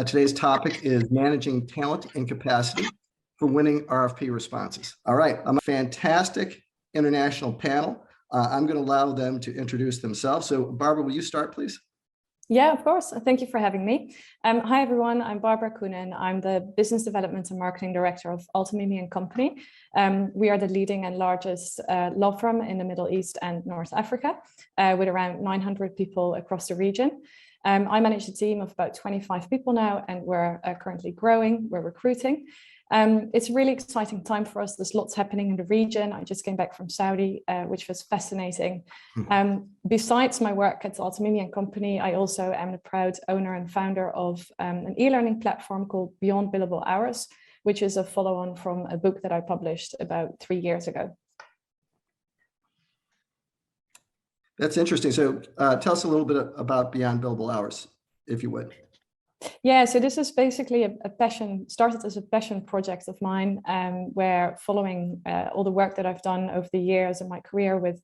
Today's topic is managing talent and capacity for winning RFP responses. All right, I'm a fantastic international panel. I'm going to allow them to introduce themselves. So Barbara, will you start, please? Yeah, of course. Thank you for having me. Hi, everyone. I'm Barbara Koenen. I'm the Business Development and Marketing Director of Altamimi & Company. We are the leading and largest law firm in the Middle East and North Africa, with around 900 people across the region. I manage a team of about 25 people now, and we're currently growing. We're recruiting. It's a really exciting time for us. There's lots happening in the region. I just came back from Saudi, which was fascinating. Besides my work at Altamimi & Company, I also am the proud owner and founder of an e-learning platform called Beyond Billable Hours, which is a follow-on from a book that I published about 3 years ago. That's interesting. So tell us a little bit about Beyond Billable Hours, if you would. Yeah, so this is basically a passion, started as a passion project of mine, where following all the work that I've done over the years in my career with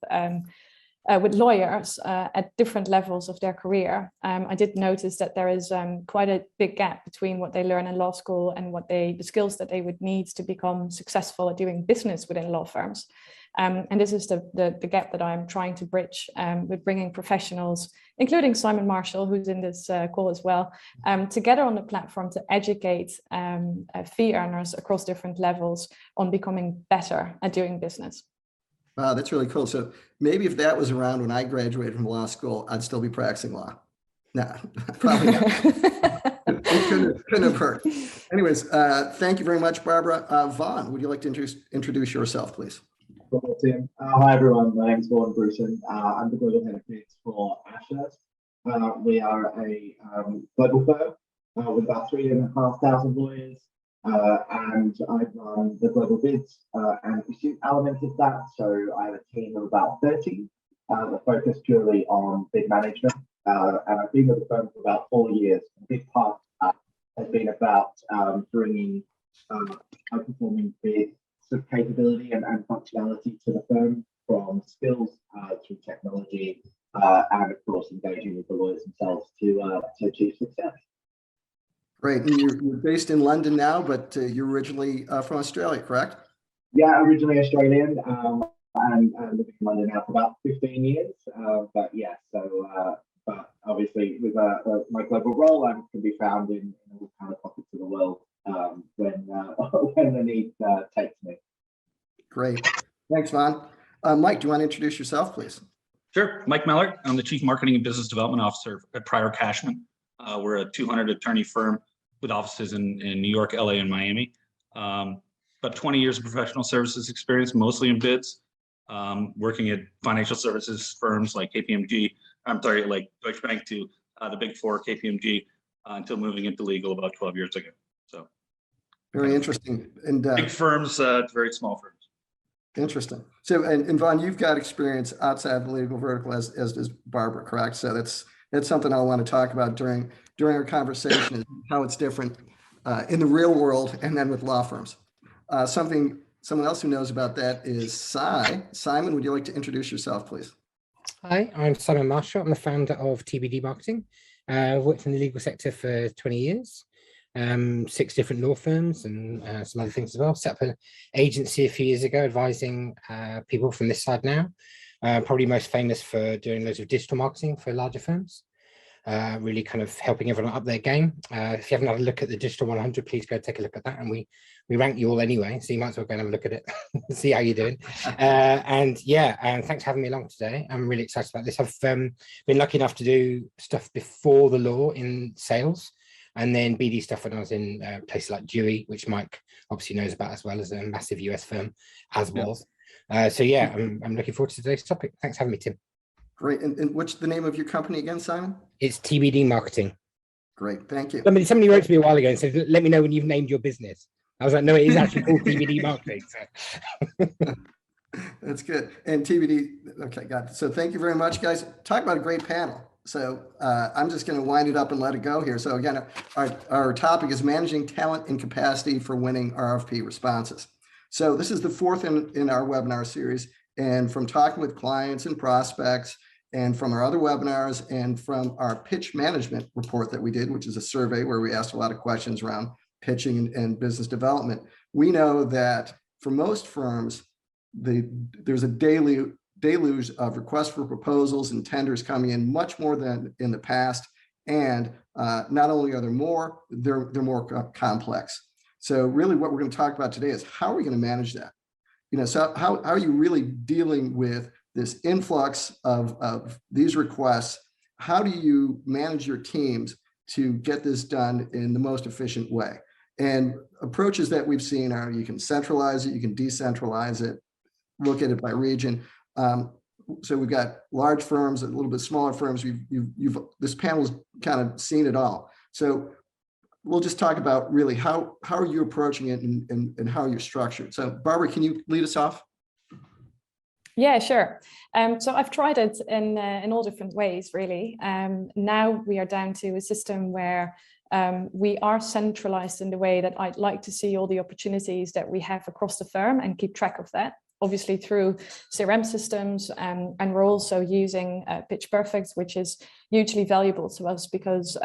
lawyers at different levels of their career, I did notice that there is quite a big gap between what they learn in law school and the skills that they would need to become successful at doing business within law firms. And this is the gap that I'm trying to bridge with bringing professionals, including Simon Marshall, who's in this call as well, together on the platform to educate fee earners across different levels on becoming better at doing business. Wow, that's really cool. So maybe if that was around when I graduated from law school, I'd still be practicing law. No, probably not. It couldn't have hurt. Anyways, thank you very much, Barbara. Vaughn, would you like to introduce yourself, please? Tim. Hi everyone, my name is Vaughan Bruton. I'm the global head of bids for Ashurst. We are a global firm with about 3,500 lawyers, and I run the global bids and pursuit element of that. So I have a team of about 30 that focus purely on bid management, and I've been with the firm for about 4 years. A big part of that has been about bringing high-performing bid capability and functionality to the firm, from skills through technology, and of course engaging with the lawyers themselves to achieve success. Great. And you're based in London now, but you're originally from Australia, correct? Yeah, originally Australian, and living in London now for about 15 years. But yeah, so but obviously with my global role, I can be found in all kind of pockets of the world when the need takes me. Great. Thanks, Vaughn. Mike, do you want to introduce yourself, please? Sure. Mike Mellert. I'm the Chief Marketing and Business Development Officer at Pryor Cashman. We're a 200 attorney firm with offices in New York, LA, and Miami. About 20 years of professional services experience, mostly in bids, working at financial services firms like like Deutsche Bank to the Big Four, KPMG, until moving into legal about 12 years ago. So very interesting. And big firms to very small firms. Interesting. So, and Vaughn, you've got experience outside the legal vertical, as does Barbara, correct? So that's something I want to talk about during our conversation, is how it's different in the real world and then with law firms. Someone else who knows about that is Simon, would you like to introduce yourself, please? Hi, I'm Simon Marshall. I'm the founder of TBD Marketing. I've worked in the legal sector for 20 years. 6 different law firms and some other things as well. Set up an agency a few years ago advising people from this side now. Probably most famous for doing loads of digital marketing for larger firms. Really kind of helping everyone up their game. If you haven't had a look at the Digital 100, please go take a look at that. And we rank you all anyway, so you might as well go and have a look at it, see how you're doing. And thanks for having me along today. I'm really excited about this. I've been lucky enough to do stuff before the law in sales, and then BD stuff when I was in places like Dewey, which Mike obviously knows about as well, as a massive US firm, as was. So yeah, I'm looking forward to today's topic. Thanks for having me, Tim. Great. And what's the name of your company again, Simon? It's TBD Marketing. Great, thank you. Somebody wrote to me a while ago and said, let me know when you've named your business. I was like, no, it is actually called TBD Marketing. So. That's good. And TBD, okay, got it. So thank you very much, guys. Talk about a great panel. So I'm just going to wind it up and let it go here. So again, our topic is managing talent and capacity for winning RFP responses. So this is the 4th in our webinar series. And from talking with clients and prospects and from our other webinars and from our pitch management report that we did, which is a survey where we asked a lot of questions around pitching and business development, we know that for most firms, there's a deluge of requests for proposals and tenders coming in, much more than in the past. And not only are there more, they're more complex. So really what we're going to talk about today is how are we going to manage that? So how are you really dealing with this influx of these requests? How do you manage your teams to get this done in the most efficient way? And approaches that we've seen are you can centralize it, you can decentralize it, look at it by region. So we've got large firms, a little bit smaller firms. This panel's kind of seen it all. So we'll just talk about really how are you approaching it and how you're structured. So Barbara, can you lead us off? Yeah, sure. So I've tried it in all different ways, really. Now we are down to a system where we are centralized in the way that I'd like to see all the opportunities that we have across the firm and keep track of that, obviously through CRM systems. And we're also using Pitch Perfect, which is hugely valuable to us because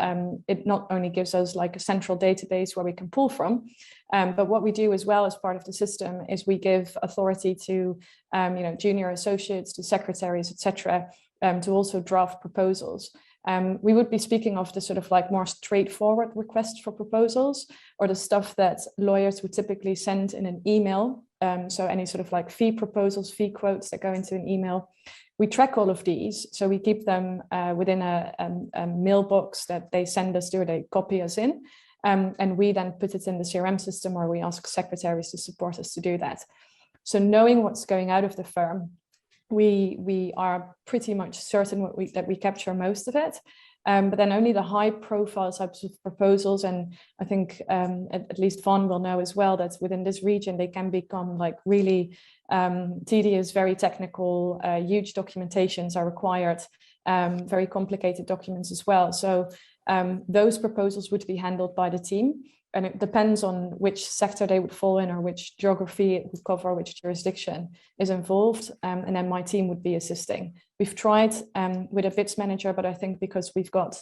it not only gives us like a central database where we can pull from, but what we do as well as part of the system is we give authority to junior associates, to secretaries, etc., to also draft proposals. We would be speaking of the sort of like more straightforward requests for proposals, or the stuff that lawyers would typically send in an email. So any sort of like fee proposals, fee quotes that go into an email. We track all of these, so we keep them within a mailbox that they send us to, or they copy us in, and we then put it in the CRM system, or we ask secretaries to support us to do that. So knowing what's going out of the firm, we are pretty much certain that we capture most of it, but then only the high profile types of proposals, and I think at least Vaughn will know as well that within this region they can become like really tedious, very technical, huge documentations are required, very complicated documents as well. So those proposals would be handled by the team. And it depends on which sector they would fall in, or which geography it would cover, which jurisdiction is involved. And then my team would be assisting. We've tried with a bids manager, but I think because we've got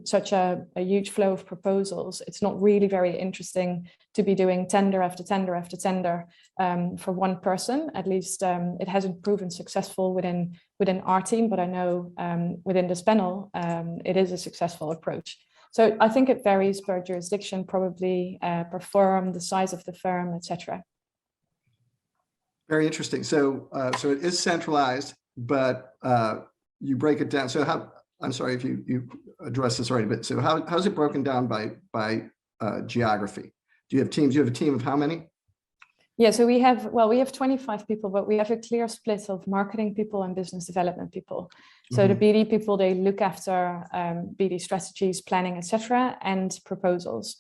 such a huge flow of proposals, it's not really very interesting to be doing tender after tender after tender for one person. At least it hasn't proven successful within our team, but I know within this panel, it is a successful approach. So I think it varies per jurisdiction, probably per firm, the size of the firm, etc. Very interesting. So so it is centralized, but you break it down. So how? I'm sorry if you addressed this already, but so how's it broken down by geography? Do you have teams? You have a team of how many? Yeah, so we have 25 people, but we have a clear split of marketing people and business development people. So the BD people, they look after BD strategies, planning, etc., and proposals.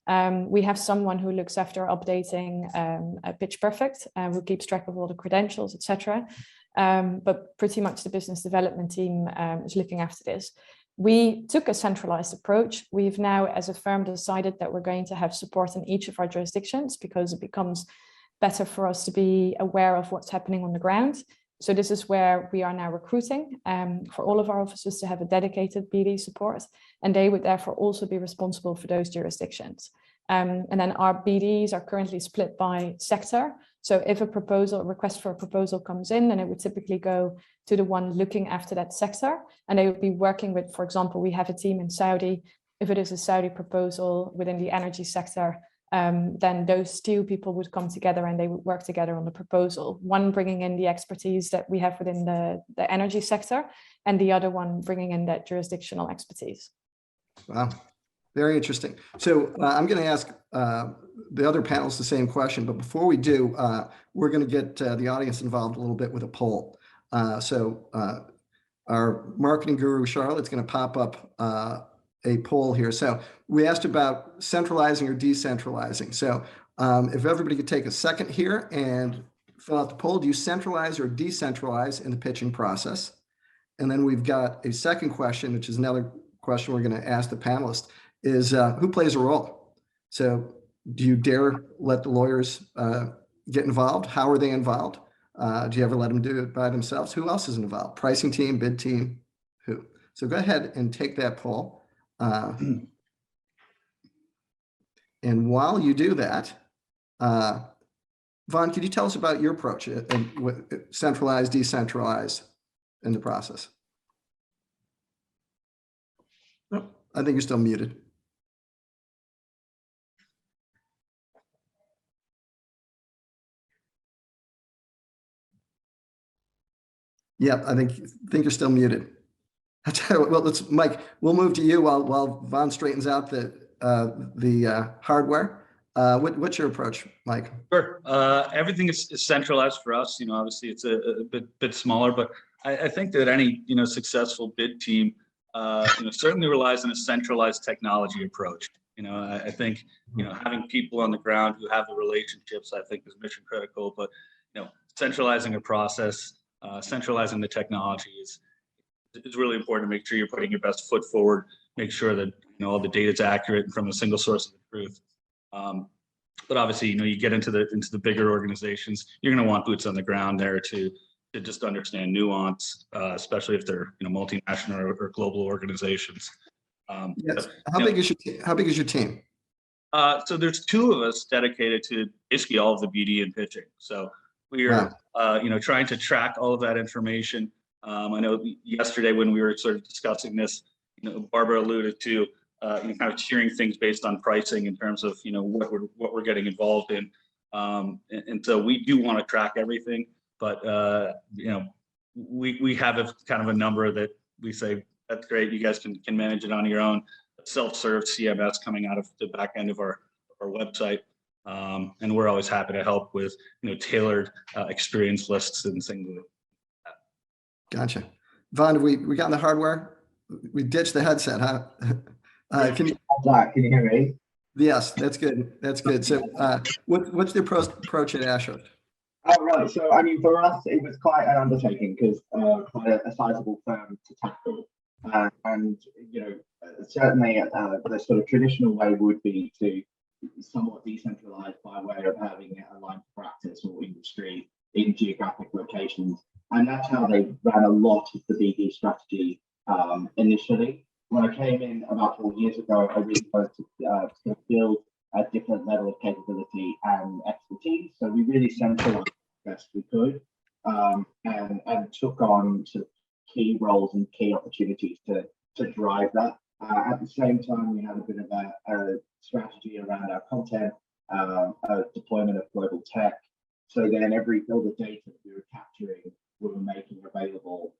We have someone who looks after updating Pitch Perfect, who keeps track of all the credentials, etc. But pretty much the business development team is looking after this. We took a centralized approach. We've now, as a firm, decided that we're going to have support in each of our jurisdictions because it becomes better for us to be aware of what's happening on the ground. So this is where we are now recruiting for all of our offices to have a dedicated BD support, and they would therefore also be responsible for those jurisdictions. And then our BDs are currently split by sector. So if a request for a proposal comes in, then it would typically go to the one looking after that sector, and they would be working with, for example, we have a team in Saudi. If it is a Saudi proposal within the energy sector, then those two people would come together and they would work together on the proposal, one bringing in the expertise that we have within the energy sector, and the other one bringing in that jurisdictional expertise. Wow, very interesting. So I'm going to ask the other panels the same question, but before we do, we're going to get the audience involved a little bit with a poll. So our marketing guru, Charlotte's going to pop up a poll here. So we asked about centralizing or decentralizing. So if everybody could take a second here and fill out the poll, do you centralize or decentralize in the pitching process? And then we've got a second question, which is another question we're going to ask the panelists, is who plays a role? So do you dare let the lawyers get involved? How are they involved? Do you ever let them do it by themselves? Who else is involved? Pricing team, bid team, who? So go ahead and take that poll. And while you do that, Vaughn, could you tell us about your approach and centralized, decentralized in the process? Oh, I think you're still muted. Yeah, I think you're still muted. Well, let's, Mike, we'll move to you while Vaughn straightens out the hardware. What's your approach, Mike? Sure. Everything is centralized for us. Obviously it's a bit smaller, but I think that any, successful bid team, certainly relies on a centralized technology approach. I think, having people on the ground who have the relationships, I think is mission critical, but, centralizing a process, centralizing the technology is really important to make sure you're putting your best foot forward, make sure that, all the data is accurate and from a single source of the truth. But obviously, you get into the bigger organizations, you're going to want boots on the ground there to just understand nuance, especially if they're multinational or global organizations. Yes. How big is your team? So there's 2 of us dedicated to basically all of the BD and pitching. So we are, trying to track all of that information. I know yesterday when we were sort of discussing this, Barbara alluded to kind of tiering things based on pricing in terms of what we're getting involved in, and so we do want to track everything, but we have a kind of a number that we say that's great, you guys can manage it on your own. Self-serve CMS coming out of the back end of our website, and we're always happy to help with tailored experience lists and things like that. Gotcha. Vaughn, we got the hardware. We ditched the headset, huh? Can you hear me? Yes, that's good. That's good. So what's the approach at Ashurst? Oh, right. So, I mean, for us, it was quite an undertaking because quite a sizable firm to tackle. And, certainly the sort of traditional way would be to somewhat decentralize by way of having it aligned to practice or industry in geographic locations. And that's how they ran a lot of the BD strategy initially. When I came in about 4 years ago, I really wanted to build a different level of capability and expertise. So we really centralized the best we could, and took on sort of key roles and key opportunities to drive that. At the same time, we had a bit of a strategy around our content, deployment of global tech. So then all the data that we were capturing, we were making available.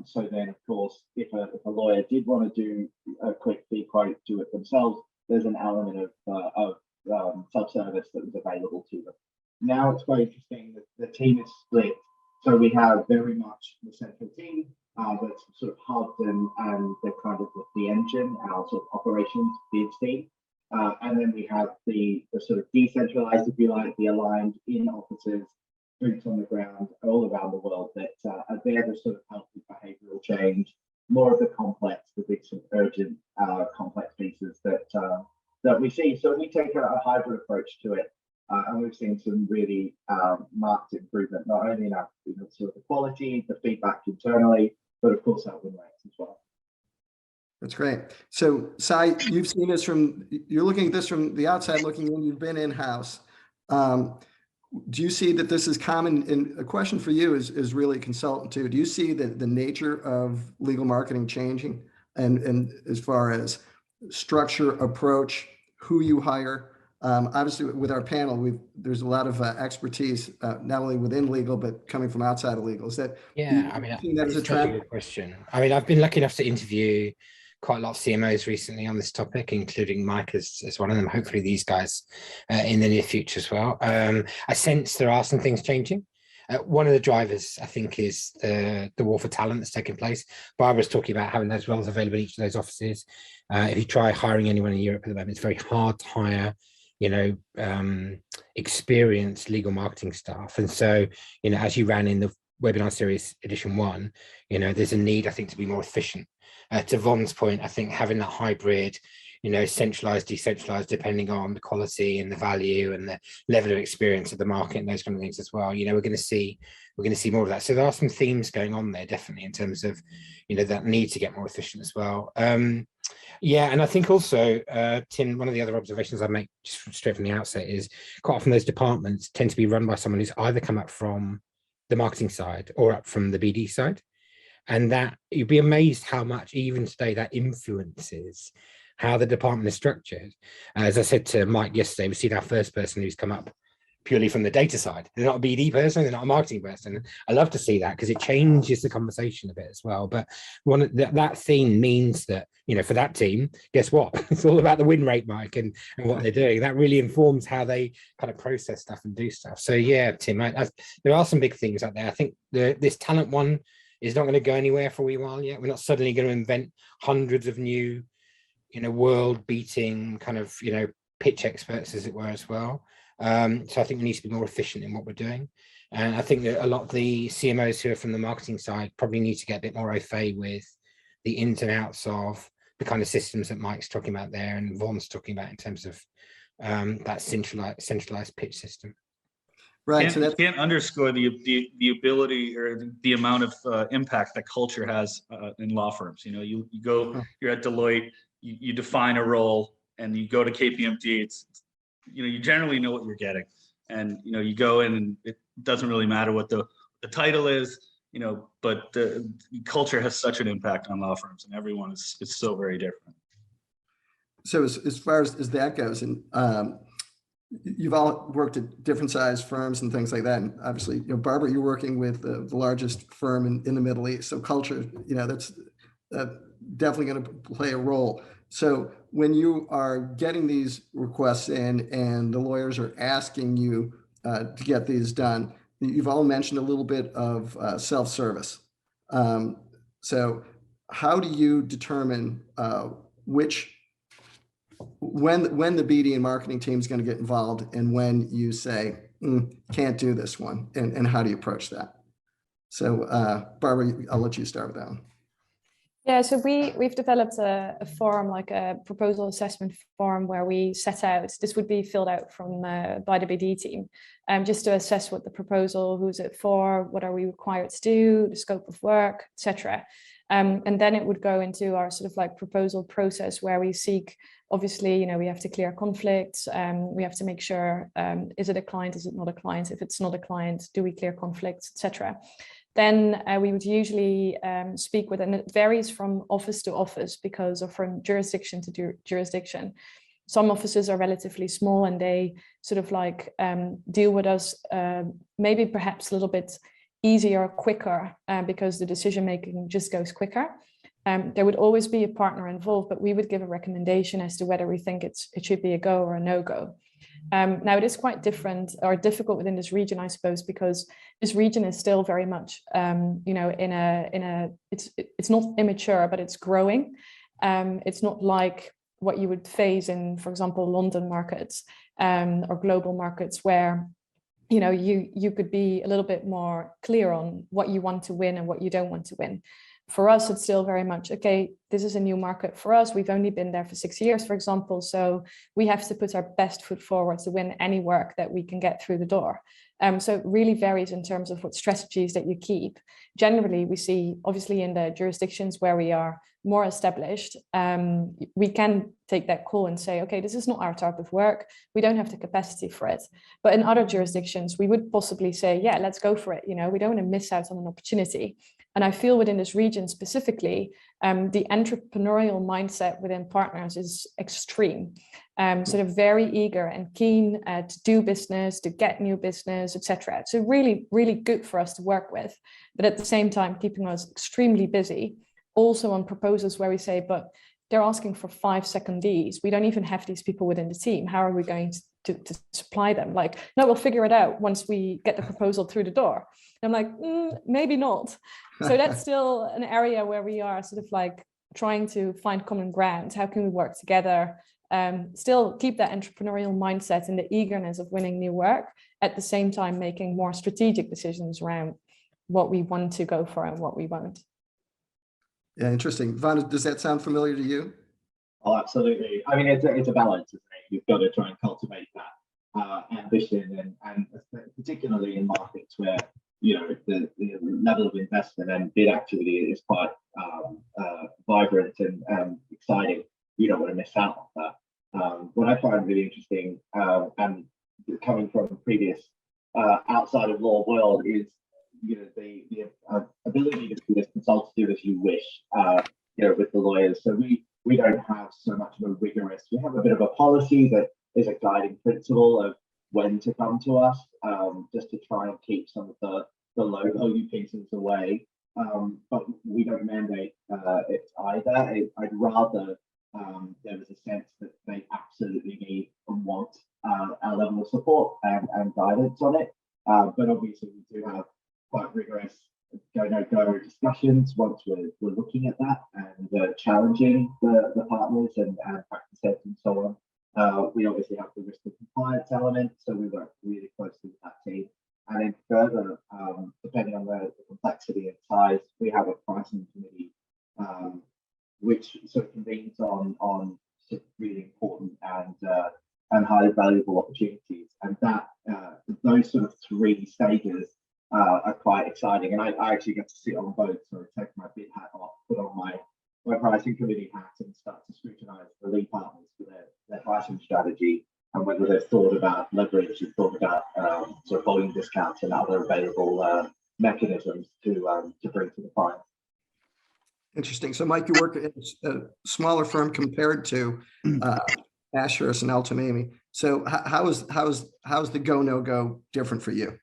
So then, of course, if a lawyer did want to do a quick fee quote, do it themselves, there's an element of self-service that was available to them. Now it's quite interesting that the team is split. So we have very much the central team that's sort of hubbed and the kind of the engine, our sort of operations bids team. And then we have the sort of decentralized, if you like, the aligned in offices, boots on the ground all around the world that are there to sort of help with behavioral change, more of the complex, the big sort of urgent, complex pieces that we see. So we take a hybrid approach to it, and we've seen some really marked improvement, not only in our sort of the quality, the feedback internally, but of course our win rates as well. That's great. So, Sai, you've seen this you're looking at this from the outside looking in, you've been in-house. Do you see that this is common? And a question for you is really consultant too. Do you see the nature of legal marketing changing and as far as structure, approach, who you hire? Obviously with our panel, there's a lot of expertise, not only within legal, but coming from outside of legal. Is that, I mean, that is a trend? Good question. I mean, I've been lucky enough to interview quite a lot of CMOs recently on this topic, including Mike as one of them. Hopefully these guys in the near future as well. I sense there are some things changing. One of the drivers, I think, is the war for talent that's taking place. Barbara's talking about having those roles available in each of those offices. If you try hiring anyone in Europe at the moment, it's very hard to hire, experienced legal marketing staff. And so, as you ran in the webinar series edition 1, there's a need, I think, to be more efficient. To Vaughn's point, I think having that hybrid, centralized, decentralized, depending on the quality and the value and the level of experience of the market and those kind of things as well. We're going to see more of that. So there are some themes going on there, definitely, in terms of, that need to get more efficient as well. Yeah, and I think also, Tim, one of the other observations I make just straight from the outset is quite often those departments tend to be run by someone who's either come up from the marketing side or up from the BD side. And that you'd be amazed how much even today that influences how the department is structured. As I said to Mike yesterday, we've seen our first person who's come up purely from the data side. They're not a BD person, they're not a marketing person. I love to see that because it changes the conversation a bit as well. But that theme means that, for that team, guess what? It's all about the win rate, Mike, and what they're doing. That really informs how they kind of process stuff and do stuff. So yeah, Tim, there are some big things out there. I think this talent one is not going to go anywhere for a wee while yet. We're not suddenly going to invent hundreds of new, world-beating kind of, pitch experts, as it were, as well. So I think we need to be more efficient in what we're doing. And I think that a lot of the CMOs who are from the marketing side probably need to get a bit more au fait with the ins and outs of the kind of systems that Mike's talking about there and Vaughn's talking about in terms of that centralized pitch system. Right. So that's, can't underscore the ability or the amount of impact that culture has in law firms. You go, you're at Deloitte, you define a role, and you go to KPMG. It's you generally know what you're getting, and you go in, and it doesn't really matter what the title is. But the culture has such an impact on law firms, and everyone is so very different. so as far as that goes, and you've all worked at different size firms and things like that. And obviously, Barbara, you're working with the largest firm in the Middle East. So culture, that's definitely going to play a role. So when you are getting these requests in and the lawyers are asking you to get these done, you've all mentioned a little bit of self-service. So how do you determine when the BD and marketing team is going to get involved and when you say, can't do this one, and how do you approach that? So Barbara, I'll let you start with that one. Yeah, so we've developed a form, like a proposal assessment form, where we set out, this would be filled out by the BD team, just to assess what the proposal, who's it for, what are we required to do, the scope of work, etc. And then it would go into our sort of like proposal process, where we seek, obviously, we have to clear conflicts. We have to make sure, is it a client, is it not a client? If it's not a client, do we clear conflicts, etc. Then we would usually speak with, and it varies from office to office because of from jurisdiction to jurisdiction. Some offices are relatively small and they sort of like deal with us maybe perhaps a little bit easier, quicker, because the decision making just goes quicker. There would always be a partner involved, but we would give a recommendation as to whether we think it should be a go or a no-go. Now it is quite different or difficult within this region, I suppose, because this region is still very much, it's not immature, but it's growing. It's not like what you would face in, for example, London markets or global markets, where you could be a little bit more clear on what you want to win and what you don't want to win. For us, it's still very much, okay, this is a new market for us. We've only been there for 6 years, for example. So we have to put our best foot forward to win any work that we can get through the door. So it really varies in terms of what strategies that you keep. Generally, we see, obviously, in the jurisdictions where we are more established, we can take that call and say, okay, this is not our type of work. We don't have the capacity for it. But in other jurisdictions, we would possibly say, yeah, let's go for it. We don't want to miss out on an opportunity. And I feel within this region specifically, the entrepreneurial mindset within partners is extreme. So they're very eager and keen to do business, to get new business, etc. So really, really good for us to work with, but at the same time, keeping us extremely busy. Also on proposals where we say, but they're asking for 5 secondees. We don't even have these people within the team. How are we going to supply them? Like, no, we'll figure it out once we get the proposal through the door. And I'm like, maybe not. So that's still an area where we are sort of like trying to find common ground. How can we work together? Still keep that entrepreneurial mindset and the eagerness of winning new work, at the same time making more strategic decisions around what we want to go for and what we won't. Yeah, interesting. Vaughn, does that sound familiar to you? Oh, absolutely. I mean, it's a balance, isn't it? You've got to try and cultivate that ambition, and particularly in markets where the level of investment and bid activity is quite vibrant and exciting. You don't want to miss out on that. What I find really interesting, and coming from a previous outside of law world, is the ability to be as consultative as you wish. With the lawyers, so we don't have so much of a rigorous. We have a bit of a policy that is a guiding principle of when to come to us, just to try and keep some of the low-value pieces away. But we don't mandate it either. I'd rather there was a sense that they absolutely need and want our level of support and guidance on it. But obviously, we do have quite rigorous go discussions once we're looking at that and challenging the partners and practice sets and so on. We obviously have the risk of compliance element, so we work really closely with that team. And then further, depending on the complexity and size, we have a pricing committee which sort of convenes on sort of really important and highly valuable opportunities. And that those sort of three stages are quite exciting. And I actually get to sit on both, so take my bid hat off, put on my pricing committee hat, and start to scrutinise the lead partners for their pricing strategy and whether they've thought about leverage and thought about sort of volume discounts and other available mechanisms to bring to the client. Interesting. So, Mike, you work at a smaller firm compared to Ashurst and Altamimi. So, how's the go/no-go different for you?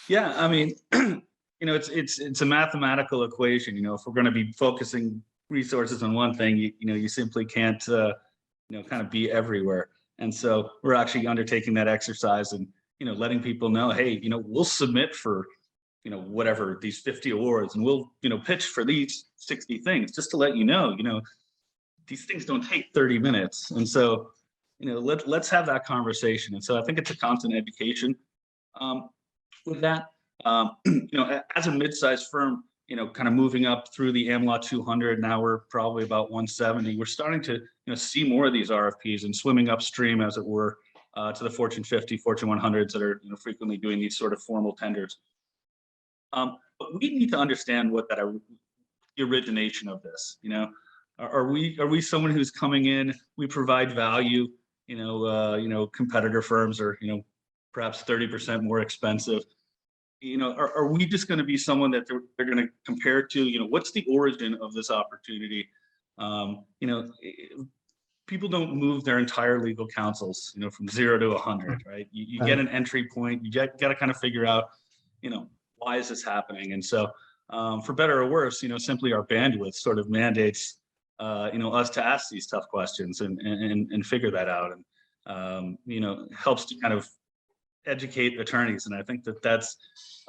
Yeah, I mean, it's a mathematical equation. If we're going to be focusing resources on one thing, you simply can't kind of be everywhere. And so we're actually undertaking that exercise and letting people know, hey, we'll submit for whatever these 50 awards, and we'll pitch for these 60 things, just to let you know these things don't take 30 minutes. And so let's have that conversation. And so I think it's a constant education with that. As a mid-sized firm, kind of moving up through the AmLaw 200, now we're probably about 170. We're starting to see more of these RFPs and swimming upstream, as it were, to the Fortune 50, Fortune 100s that are frequently doing these sort of formal tenders. But we need to understand what the origination of this. Are we someone who's coming in? We provide value. Competitor firms are perhaps 30% more expensive. Are we just going to be someone that they're going to compare to? What's the origin of this opportunity? People don't move their entire legal counsels, from 0 to 100, right? You get an entry point. You got to kind of figure out, why is this happening? And so, for better or worse, simply our bandwidth sort of mandates, us to ask these tough questions and figure that out, and helps to kind of educate attorneys. And I think that's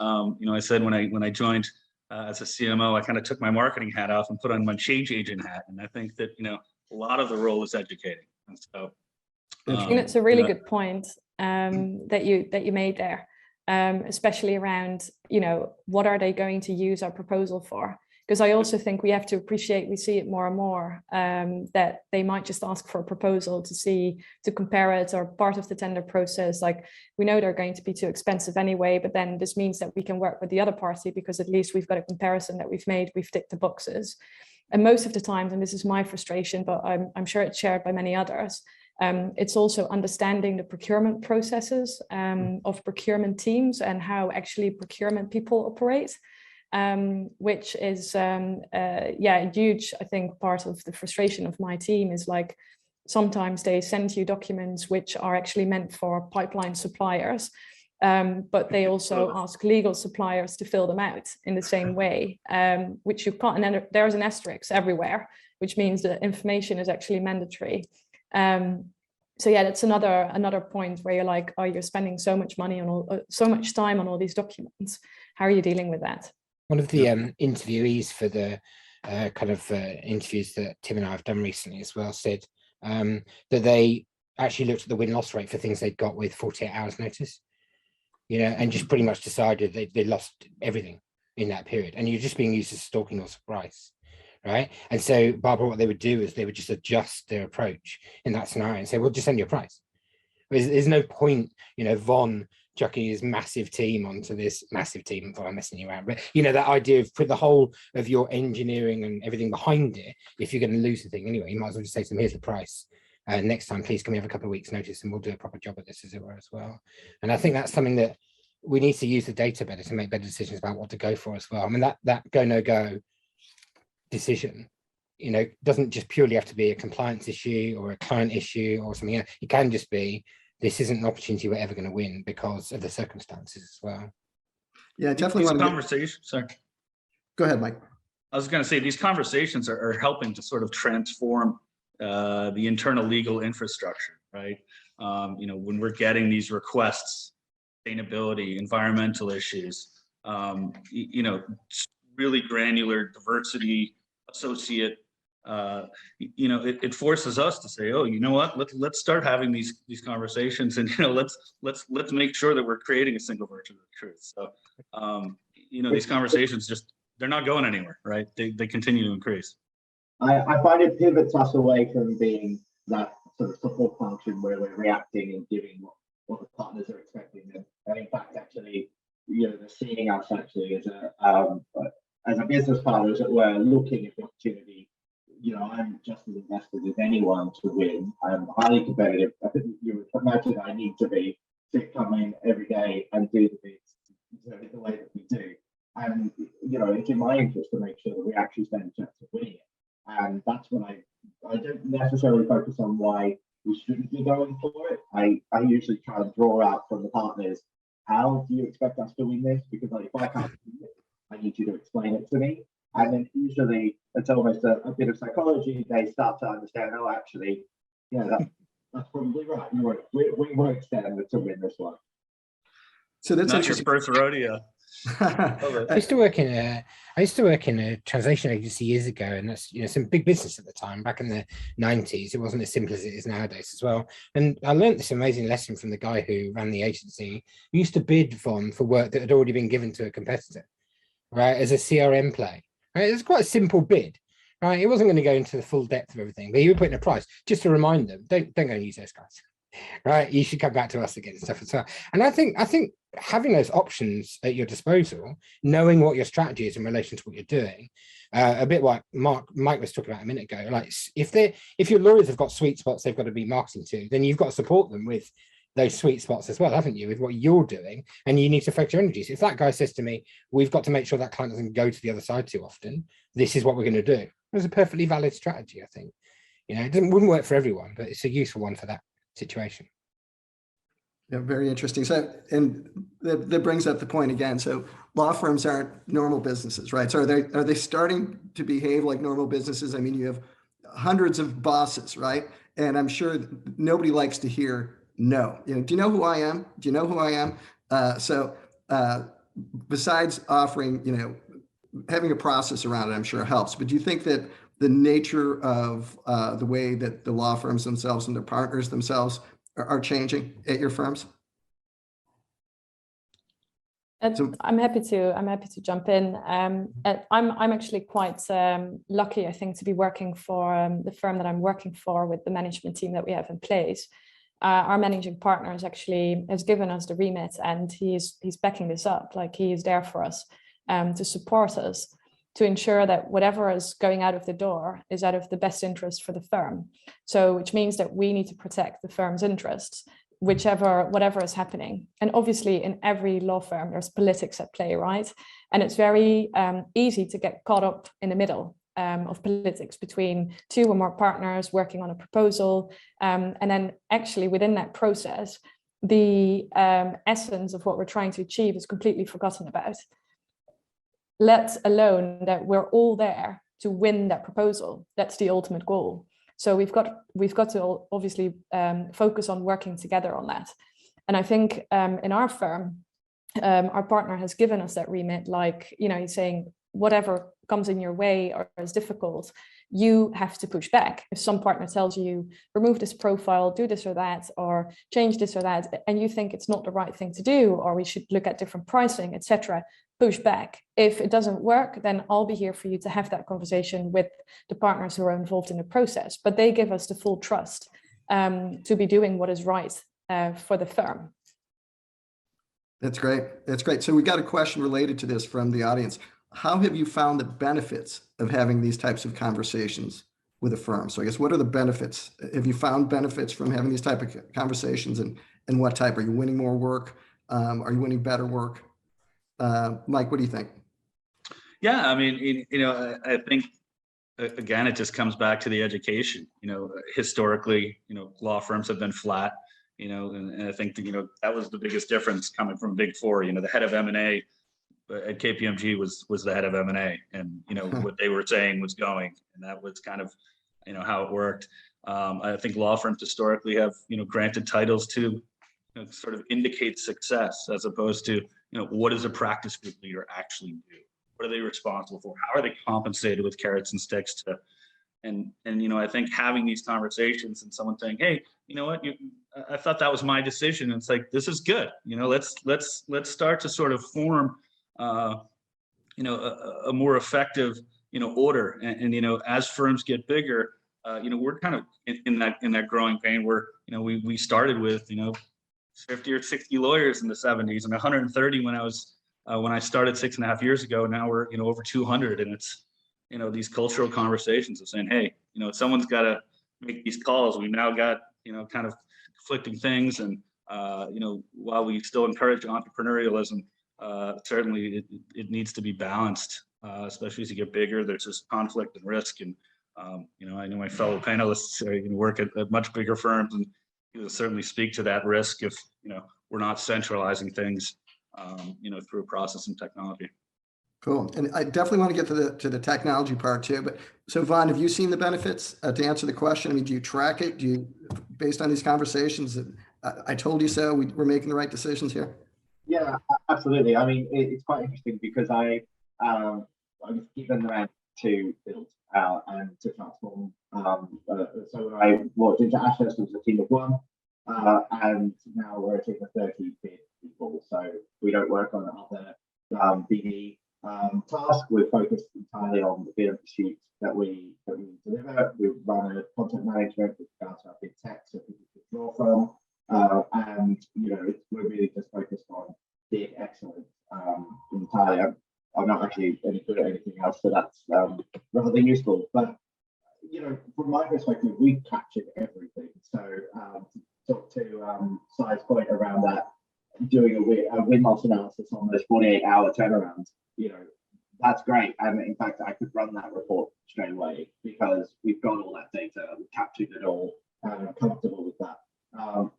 I said when I joined as a CMO, I kind of took my marketing hat off and put on my change agent hat. And I think that a lot of the role is educating. And so I think that's a really good point that you made there, especially around what are they going to use our proposal for? Because I also think we have to appreciate, we see it more and more, that they might just ask for a proposal to compare it, or part of the tender process. Like, we know they're going to be too expensive anyway, but then this means that we can work with the other party because at least we've got a comparison that we've made, we've ticked the boxes. And most of the times, and this is my frustration, but I'm sure it's shared by many others, it's also understanding the procurement processes of procurement teams and how actually procurement people operate. Which is a huge, I think, part of the frustration of my team is like, sometimes they send you documents which are actually meant for pipeline suppliers, but they also ask legal suppliers to fill them out in the same way, which you can't, and then there's an asterisk everywhere, which means that information is actually mandatory. So yeah, that's another point where you're like, oh, you're spending so much money on so much time on all these documents. How are you dealing with that? One of the interviewees for the interviews that Tim and I have done recently as well said that they actually looked at the win-loss rate for things they'd got with 48 hours notice, and just pretty much decided they lost everything in that period. And you're just being used as stalking or surprise, right? And so Barbara, what they would do is they would just adjust their approach in that scenario and say, well, just send your price. There's no point, Von chucking his massive team onto this massive team, if I'm messing you around, but that idea of put the whole of your engineering and everything behind it. If you're going to lose the thing anyway, you might as well just say to them, here's the price. Next time, please can we have a couple of weeks notice and we'll do a proper job of this, as it were, as well. And I think that's something that we need to use the data better to make better decisions about what to go for as well. I mean, that go, no go decision, doesn't just purely have to be a compliance issue or a client issue or something else. It can just be, this isn't an opportunity we're ever going to win because of the circumstances as well. Yeah, I definitely want to conversations. Sorry. Go ahead, Mike. I was going to say these conversations are helping to sort of transform the internal legal infrastructure, right? When we're getting these requests, sustainability, environmental issues, really granular diversity, associate, it forces us to say, oh, you know what, let's start having these conversations, and let's make sure that we're creating a single virtue of truth. So these conversations they're not going anywhere, right? They continue to increase. I find it pivots us away from being that sort of support function where we're reacting and giving what the partners are expecting, and in fact, actually, they're seeing us actually as a business partner, as it were, looking at the opportunity. I'm just as invested as anyone to win. I'm highly competitive. I think you would imagine I need to be to come in every day and do the bits the way that we do. And it's in my interest to make sure that we actually stand a chance of winning it. And that's when I don't necessarily focus on why we shouldn't be going for it. I usually try and draw out from the partners, how do you expect us to win this? Because if I can't win it, I need you to explain it to me. And then usually it's almost a bit of psychology. They start to understand, oh, actually, that's probably right. We won't stand to win this one. So that's not your first rodeo. I used to work in a translation agency years ago, and that's some big business at the time. Back in the 90s, it wasn't as simple as it is nowadays as well. And I learned this amazing lesson from the guy who ran the agency. He used to bid for work that had already been given to a competitor, right, as a CRM play. Right, it was quite a simple bid. Right, he wasn't going to go into the full depth of everything, but he would put in a price just to remind them, don't go and use those guys. Right, you should come back to us again and stuff as well. And I think having those options at your disposal, knowing what your strategy is in relation to what you're doing, a bit like Mike was talking about a minute ago, like if your lawyers have got sweet spots they've got to be marketing to, then you've got to support them with those sweet spots as well, haven't you, with what you're doing, and you need to focus your energies. If that guy says to me, we've got to make sure that client doesn't go to the other side too often, this is what we're going to do. It's a perfectly valid strategy, I think. It wouldn't work for everyone, but it's a useful one for that situation. Yeah, very interesting. So, and that brings up the point again. So law firms aren't normal businesses, right? So are they starting to behave like normal businesses? I mean, you have hundreds of bosses, right? And I'm sure nobody likes to hear no. Do you know who I am? Do you know who I am? So besides offering, having a process around it, I'm sure helps. But do you think that the nature of the way that the law firms themselves and their partners themselves are changing at your firms? I'm happy to jump in. I'm actually quite lucky, I think, to be working for the firm that I'm working for, with the management team that we have in place. Our managing partner has given us the remit, and he's backing this up. Like, he is there for us, to support us, to ensure that whatever is going out of the door is out of the best interest for the firm. So, which means that we need to protect the firm's interests, whatever is happening. And obviously, in every law firm, there's politics at play, right? And it's very easy to get caught up in the middle of politics between two or more partners working on a proposal. And then actually within that process, the essence of what we're trying to achieve is completely forgotten about, let alone that we're all there to win that proposal. That's the ultimate goal. So we've got to obviously focus on working together on that. And I think in our firm, our partner has given us that remit, like, he's saying, whatever comes in your way or is difficult, you have to push back. If some partner tells you, remove this profile, do this or that, or change this or that, and you think it's not the right thing to do, or we should look at different pricing, etc., push back. If it doesn't work, then I'll be here for you to have that conversation with the partners who are involved in the process. But they give us the full trust to be doing what is right for the firm. That's great. That's great. So we got a question related to this from the audience. How have you found the benefits of having these types of conversations with a firm? So I guess, what are the benefits? Have you found benefits from having these type of conversations, and what type? Are you winning more work? Are you winning better work? Mike, what do you think? Yeah, I mean, I think, again, it just comes back to the education. Historically, law firms have been flat, and I think that, that was the biggest difference coming from Big Four. The head of M&A at KPMG was the head of M&A, and what they were saying was going, and that was kind of how it worked. I think law firms historically have granted titles to sort of indicate success, as opposed to what does a practice group leader actually do? What are they responsible for? How are they compensated with carrots and sticks to? And I think having these conversations and someone saying, hey, you know what, I thought that was my decision. And it's like, this is good. Let's start to sort of form a more effective order. And as firms get bigger, we're kind of in that growing pain where we started with 50 or 60 lawyers in the 70s and 130 when I started 6.5 years ago. Now we're over 200, and it's these cultural conversations of saying, hey, someone's got to make these calls. We've now got kind of conflicting things, and while we still encourage entrepreneurialism, certainly it needs to be balanced, especially as you get bigger. There's this conflict and risk, and I know my fellow panelists work at much bigger firms, and certainly speak to that risk if we're not centralizing things through a process and technology. Cool. And I definitely want to get to the technology part too. But so Vaughn, have you seen the benefits to answer the question? I mean, do you track it? Do you, based on these conversations, I told you so, we're making the right decisions here? Yeah, absolutely. I mean, it's quite interesting because I was given the man to build and to transform. So when I walked into Ashurst, it was a team of 1, and now we're a team of 30 people. So we don't work on other BD tasks. We're focused entirely on the bid and pursuits that we deliver. We run a content management with regards to our big tech, so people can draw from, and we're really just focused on bid excellence entirely. I'm not actually any good at anything else, so that's rather useful. But from my perspective, we captured everything. So to talk to Sai's point around that, doing a win-loss analysis on those 48-hour turnarounds, that's great. And in fact, I could run that report straight away because we've got all that data, we captured it all, and I'm comfortable with that.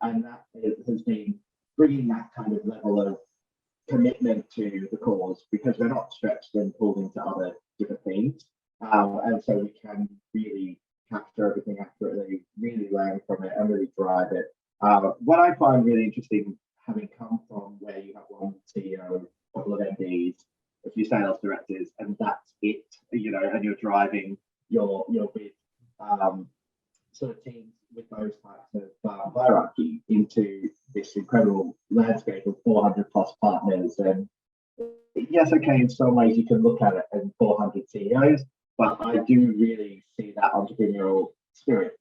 And that has been bringing that kind of level of commitment to the cause, because we're not stretched and pulled into other different things. And so we can really capture everything accurately, really learn from it, and really drive it. What I find really interesting, having come from where you have one CEO, a couple of MDs, a few sales directors, and that's it, and you're driving your big sort of teams with those types of hierarchy into this incredible landscape of 400 plus partners. And yes, okay, in some ways you can look at it as 400 CEOs, but I do really see that entrepreneurial spirit.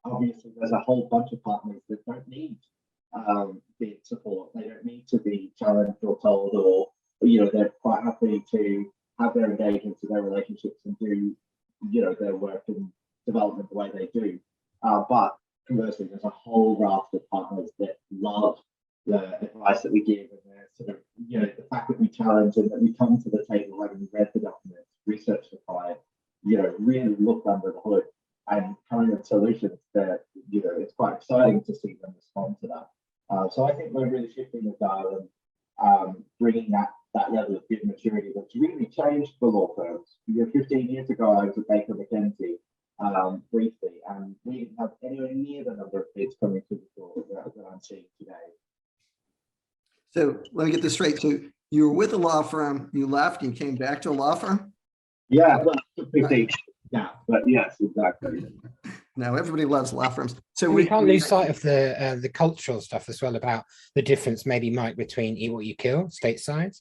Obviously there's a whole bunch of partners that don't need bid support. They don't need to be challenged or told, or they're quite happy to have their engagements and their relationships and do their work and development the way they do. But conversely, there's a whole raft of partners that love the advice that we give, and they're sort of the fact that we challenge and that we come to the table having read the documents, research the client, really look under the hood and coming with solutions that it's quite exciting to see them respond to that. So I think we're really shifting the dial and bringing that level of bid maturity that's really changed for law firms. 15 years ago, I was at Baker McKenzie briefly, and we didn't have anywhere near the number of bids coming through the door that I'm seeing today. So let me get this straight. So you were with a law firm, you left, you came back to a law firm? Yeah, well, 15. Yeah, but yes, exactly. No, everybody loves law firms. So we can't lose sight of the cultural stuff as well, about the difference maybe, Mike, between Eat What You Kill stateside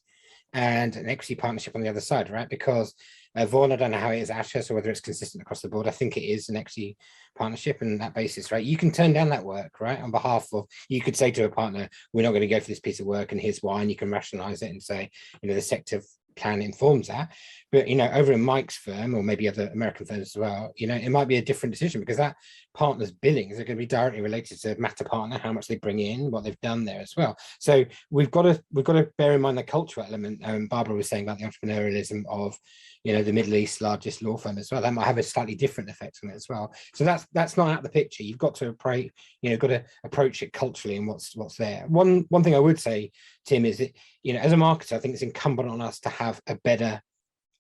and an equity partnership on the other side, right? Because Vaughan, I don't know how it is at Ashurst or whether it's consistent across the board. I think it is an equity partnership and that basis, right? You can turn down that work, right? On behalf of, you could say to a partner, we're not going to go for this piece of work and here's why, and you can rationalize it and say, the sector plan informs that. But, over in Mike's firm or maybe other American firms as well, it might be a different decision because that partner's billings are going to be directly related to matter partner, how much they bring in, what they've done there as well. So we've got to bear in mind the cultural element. Barbara was saying about the entrepreneurialism of, the Middle East largest law firm as well. That might have a slightly different effect on it as well. So that's not out the picture. You've got to got to approach it culturally and what's there. One thing I would say, Tim, is that, as a marketer, I think it's incumbent on us to have a better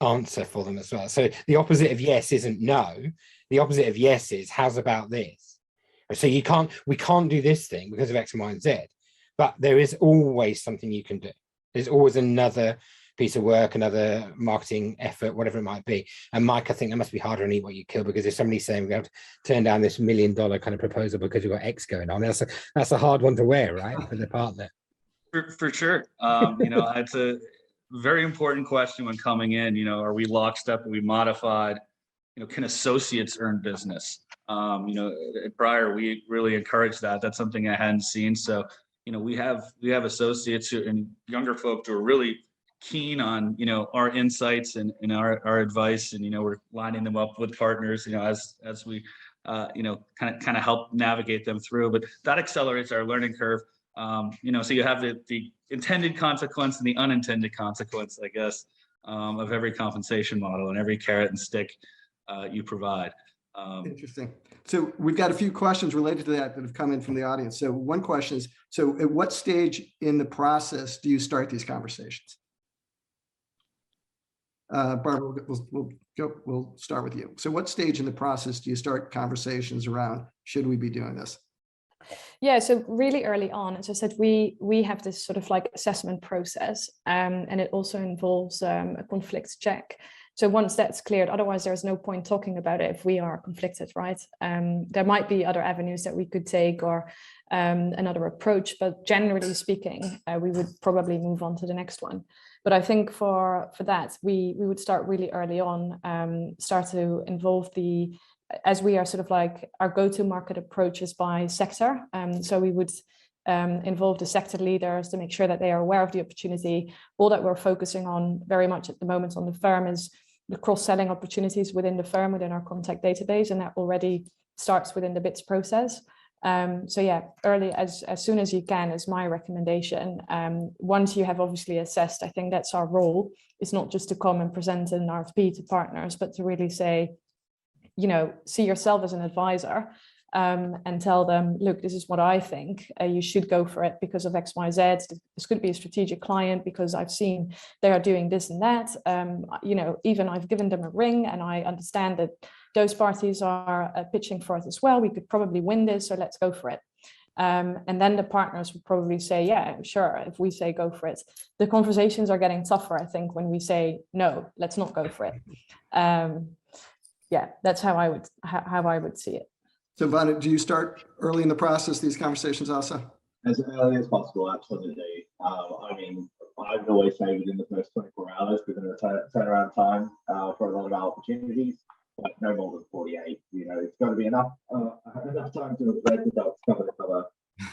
answer for them as well. So the opposite of yes isn't no. The opposite of yes is how's about this? So we can't do this thing because of X, Y, and Z. But there is always something you can do. There's always another piece of work, another marketing effort, whatever it might be. And Mike, I think that must be harder on Eat What You Kill, because if somebody's saying we have to turn down this $1 million kind of proposal because you've got X going on, that's a hard one to wear, right, for the partner. For sure. It's a very important question when coming in. Are we lockstep? Are we modified? Can associates earn business? At Briar, we really encourage that. That's something I hadn't seen. So, we have associates and younger folks who are really keen on, our insights and our advice, and, we're lining them up with partners, as we, kind of help navigate them through. But that accelerates our learning curve. So you have the intended consequence and the unintended consequence, I guess, of every compensation model and every carrot and stick you provide. Interesting. So we've got a few questions related to that have come in from the audience. So one question is, so at what stage in the process do you start these conversations? Barbara, we'll start with you. So what stage in the process do you start conversations around, should we be doing this? Yeah, so really early on, as I said, we have this sort of like assessment process, and it also involves a conflict check. So once that's cleared, otherwise there's no point talking about it if we are conflicted, right? There might be other avenues that we could take or another approach, but generally speaking, we would probably move on to the next one. But I think for that, we would start really early on, start to involve as we are sort of like our go-to market approach is by sector. So we would involve the sector leaders to make sure that they are aware of the opportunity. All that we're focusing on very much at the moment on the firm is the cross-selling opportunities within the firm, within our contact database, and that already starts within the bids process. So yeah, early as soon as you can is my recommendation. Once you have obviously assessed, I think that's our role. It's not just to come and present an RFP to partners, but to really say, see yourself as an advisor, and tell them, look, this is what I think. You should go for it because of X, Y, Z. This could be a strategic client because I've seen they are doing this and that. Even I've given them a ring and I understand that those parties are pitching for it as well. We could probably win this, so let's go for it. And then the partners would probably say, yeah, sure, if we say go for it. The conversations are getting tougher, I think, when we say, no, let's not go for it. Yeah, that's how I would see it. So Vaughn, do you start early in the process, these conversations also? As early as possible, absolutely. I would always say within the first 24 hours, within the turnaround time for a lot of our opportunities, but no more than 48. It's got to be enough time to read the docs, cover the cover,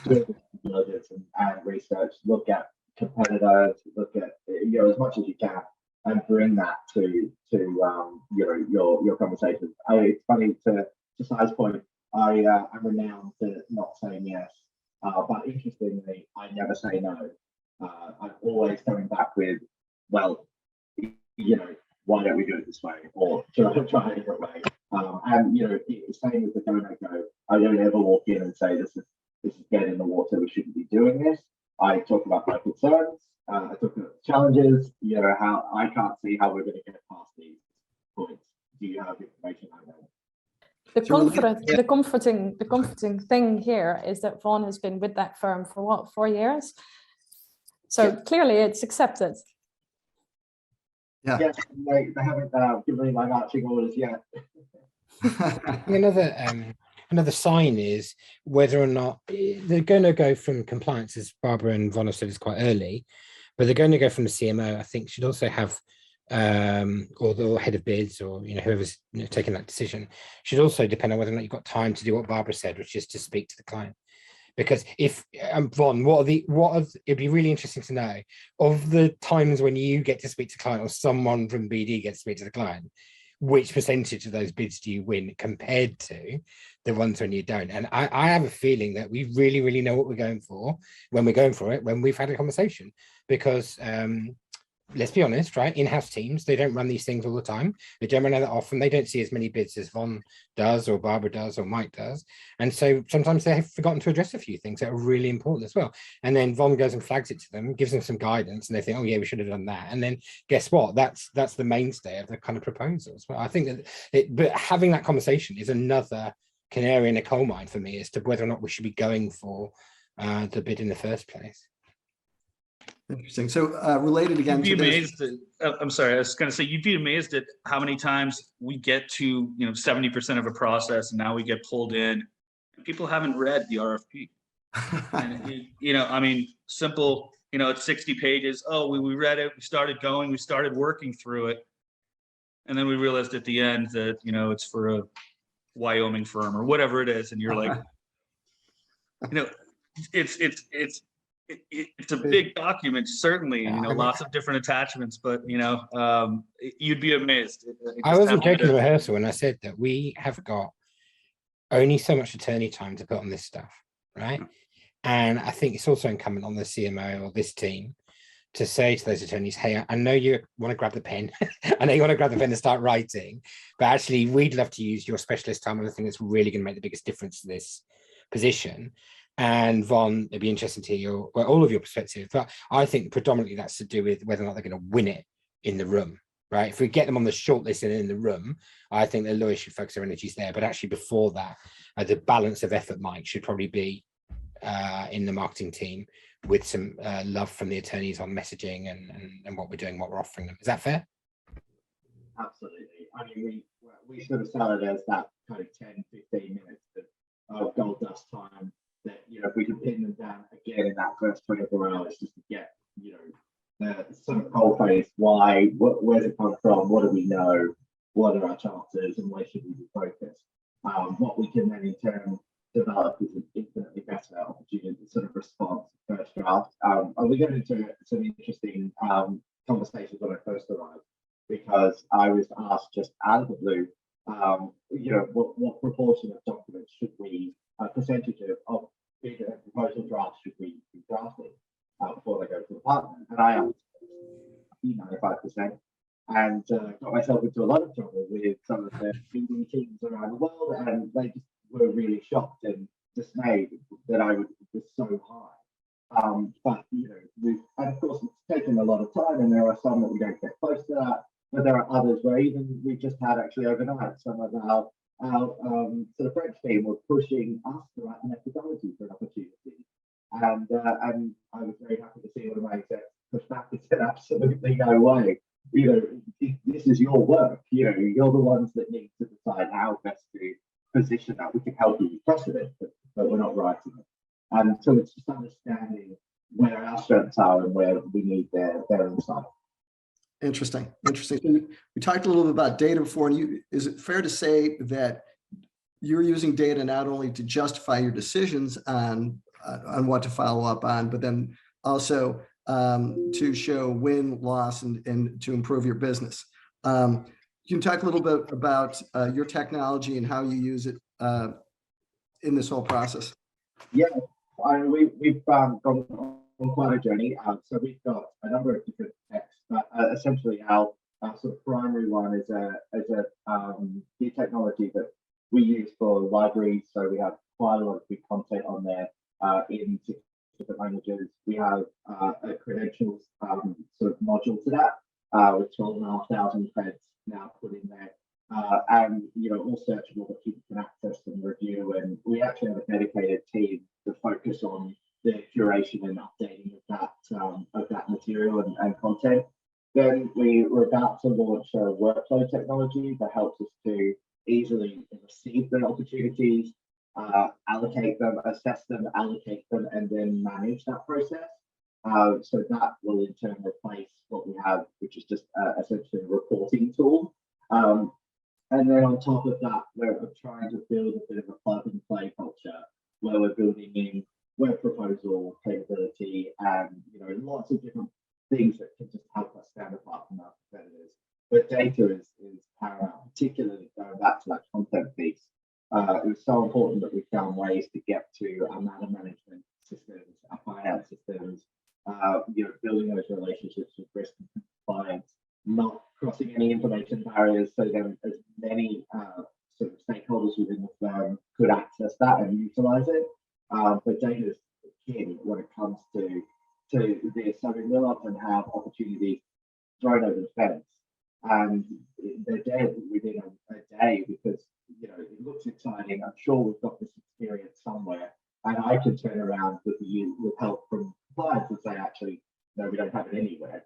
do diligence and research, look at competitors, look at as much as you can, and bring that to your conversations. It's funny to Sai's point. I'm renowned for not saying yes, but interestingly, I never say no. I'm always coming back with, well, why don't we do it this way, or should I try a different way? And the same with the go no go. I don't ever walk in and say this is dead in the water. We shouldn't be doing this. I talk about my concerns. I talk about challenges. How I can't see how we're going to get past these points. Do you have information like that? The comforting thing here is that Vaughan has been with that firm for what, 4 years? So yeah. Clearly it's accepted. Yeah, they haven't given me my marching orders yet. Another sign is whether or not they're going to go from compliance, as Barbara and Vaughan have said, is quite early. but they're going to go from the CMO, I think should also have, or the head of bids, or whoever's taking that decision, should also depend on whether or not you've got time to do what Barbara said, which is to speak to the client. Because if Von, it'd be really interesting to know of the times when you get to speak to the client or someone from BD gets to speak to the client, which percentage of those bids do you win compared to the ones when you don't? And I have a feeling that we really, really know what we're going for when we're going for it, when we've had a conversation, because let's be honest, right? In-house teams, they don't run these things all the time. They don't run out that often. They don't see as many bids as Von does, or Barbara does, or Mike does. And so sometimes they have forgotten to address a few things that are really important as well. And then Von goes and flags it to them, gives them some guidance, and they think, oh yeah, we should have done that. And then guess what? That's the mainstay of the kind of proposals. But I think that but having that conversation is another canary in a coal mine for me as to whether or not we should be going for the bid in the first place. Interesting. So related again You'd to be this. amazed at, I'm sorry, I was going to say, you'd be amazed at how many times we get to 70% of a process, and now we get pulled in. People haven't read the RFP. And I mean, simple. It's 60 pages. Oh, we read it. We started going. We started working through it, and then we realized at the end that it's for a Wyoming firm or whatever it is, and you're like, it's a big document, certainly, lots of different attachments, but you'd be amazed. I wasn't joking in rehearsal when I said that we have got only so much attorney time to put on this stuff, right? And I think it's also incumbent on the CMO or this team to say to those attorneys, hey, I know you want to grab the pen. I know you want to grab the pen and start writing, but actually we'd love to use your specialist time on the thing that's really going to make the biggest difference to this position. And Von, it'd be interesting to hear all of your perspective, but I think predominantly that's to do with whether or not they're going to win it in the room, right? If we get them on the shortlist and in the room, I think the lawyers should focus their energies there. But actually before that, the balance of effort, Mike, should probably be in the marketing team with some love from the attorneys on messaging and what we're doing, what we're offering them. Is that fair? Absolutely. I mean, we sort of sell it as that kind of 10, 15 minutes of gold dust time that, if we can pin them down again in that first 24 hours just to get, the sort of cold face, where's it come from? What do we know? What are our chances and where should we be focused? What we can then in turn develop is an infinitely better opportunity to sort of respond to first draft. We got into some interesting conversations when I first arrived, because I was asked just out of the blue, what proportion of documents should we, percentage of bid and proposal drafts should we be drafting before they go to the partner? And I answered 95%, and got myself into a lot of trouble with some of the leading teams around the world, and they just were really shocked and dismayed that I was so high. But and of course it's taken a lot of time, and there are some that we don't get close to that, but there are others where even we just had actually overnight some of our sort of French team were pushing us to write a methodology for an opportunity, and I was very happy to see one of my execs push back and said, absolutely no way. This is your work. You're the ones that need to decide how best to position that. We can help you with precedent, but we're not writing it. And so it's just understanding where our strengths are and where we need their insight. Interesting. So we talked a little bit about data before, and is it fair to say that you're using data not only to justify your decisions on what to follow up on, but then also to show win, loss, and to improve your business? You can talk a little bit about your technology and how you use it in this whole process. Yeah, we've gone on quite a journey. So we've got a number of different techs, but essentially our sort of primary one is a new technology that we use for libraries. So we have quite a lot of good content on there in different languages. We have a credentials sort of module to that with 12,500 credits now put in there. And all searchable that people can access and review. And we actually have a dedicated team to focus on the curation and updating of that material and content. Then we were about to launch a workflow technology that helps us to easily receive the opportunities, allocate them, assess them, allocate them, and then manage that process. So that will in turn replace what we have, which is just essentially a reporting tool. And then on top of that, we're trying to build a bit of a plug and play culture where we're building in web proposal capability and lots of different things that can just help us stand apart from our competitors. But data is paramount, particularly going back to that content piece. It was so important that we found ways to get to our matter management systems, our finance systems, building those relationships with risk and compliance, not crossing any information barriers, so that as many sort of stakeholders within the firm could access that and utilize it. But data is king when it comes to this. So we will often have opportunities thrown over the fence, and they're dead within a day because it looks exciting. I'm sure we've got this experience somewhere, and I can turn around with help from compliance and say, actually, no, we don't have it anywhere.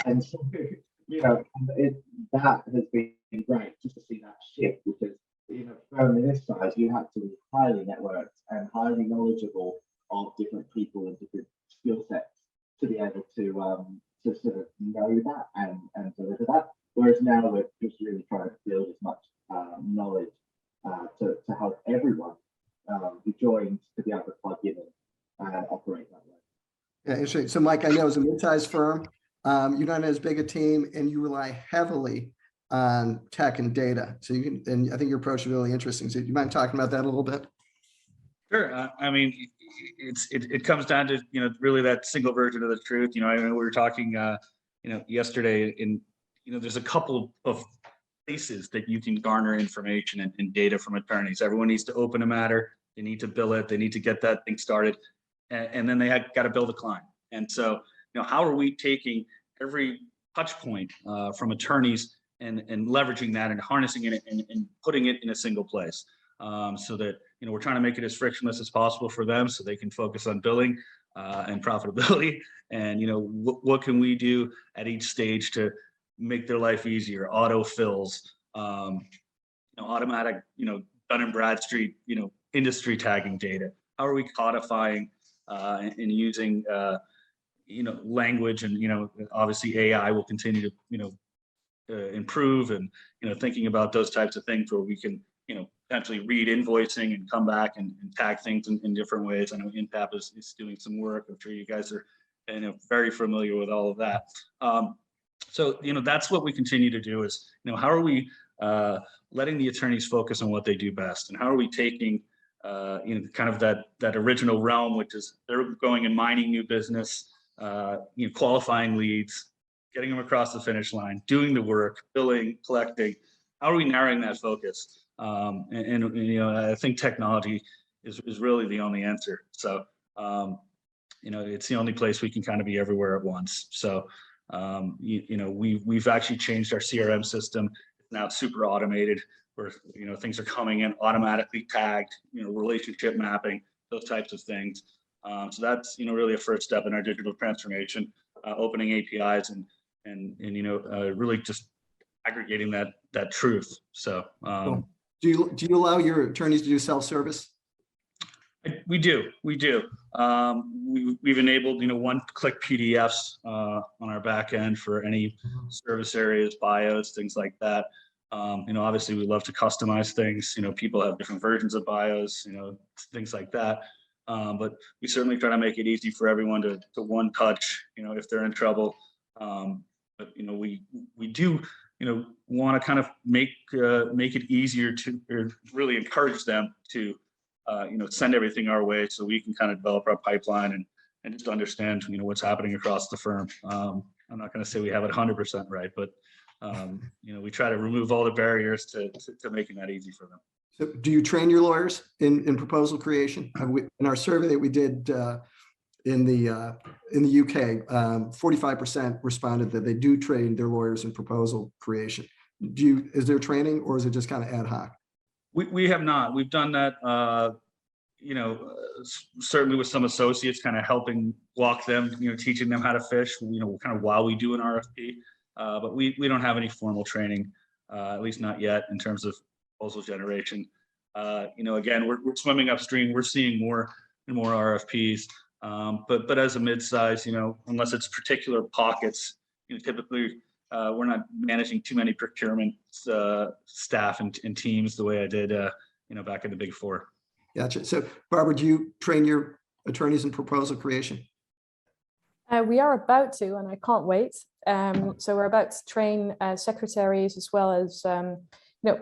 And so, that has been great just to see that shift, because in a firm of this size, you have to be highly networked and highly knowledgeable of different people and different skill sets to be able to sort of know that and deliver that. Whereas now we're just really trying to build as much knowledge to help everyone who joins to be able to plug in and operate that way. Yeah, interesting. So Mike, I know as a mid-sized firm, you're not as big a team and you rely heavily on tech and data. So and I think your approach is really interesting. So do you mind talking about that a little bit? Sure. I mean, it comes down to, really that single version of the truth. I know we were talking, yesterday there's a couple of places that you can garner information and data from attorneys. Everyone needs to open a matter. They need to bill it. They need to get that thing started. And then they got to bill the client. And so, how are we taking every touch point from attorneys and leveraging that and harnessing it and putting it in a single place so that, we're trying to make it as frictionless as possible for them so they can focus on billing and profitability. And, what can we do at each stage to make their life easier? Auto fills, automatic, Dun & Bradstreet, industry tagging data. How are we codifying and using, language, and, obviously AI will continue to, improve, and, thinking about those types of things where we can, potentially read invoicing and come back and tag things in different ways. I know InPap is doing some work. I'm sure you guys are, very familiar with all of that. So, that's what we continue to do is, how are we letting the attorneys focus on what they do best, and how are we taking kind of that original realm, which is they're going and mining new business, qualifying leads, getting them across the finish line, doing the work, billing, collecting. How are we narrowing that focus? I think technology is really the only answer. So, it's the only place we can kind of be everywhere at once. So, we've actually changed our CRM system. It's now super automated, where things are coming in automatically tagged, relationship mapping, those types of things. So that's really a first step in our digital transformation, opening APIs and really just aggregating that truth. So Cool. Do you allow your attorneys to do self-service? We do. We've enabled one-click PDFs on our back end for any service areas, bios, things like that. Obviously we love to customize things. People have different versions of bios, things like that. But we certainly try to make it easy for everyone to one touch, if they're in trouble. But we do want to kind of make it easier to, or really encourage them to send everything our way so we can kind of develop our pipeline and just understand what's happening across the firm. I'm not going to say we have it 100% right, but we try to remove all the barriers to making that easy for them. So do you train your lawyers in proposal creation? In our survey that we did in the UK, 45% responded that they do train their lawyers in proposal creation. Is there training, or is it just kind of ad hoc? We have not. We've done that, certainly with some associates, kind of helping walk them, teaching them how to fish, kind of while we do an RFP. But we don't have any formal training, at least not yet, in terms of proposal generation. Again, we're swimming upstream. We're seeing more and more RFPs. But as a mid-size, unless it's particular pockets, typically we're not managing too many procurement staff and teams the way I did, back in the Big Four. Gotcha. So Barbara, do you train your attorneys in proposal creation? We are about to, and I can't wait. So we're about to train secretaries as well as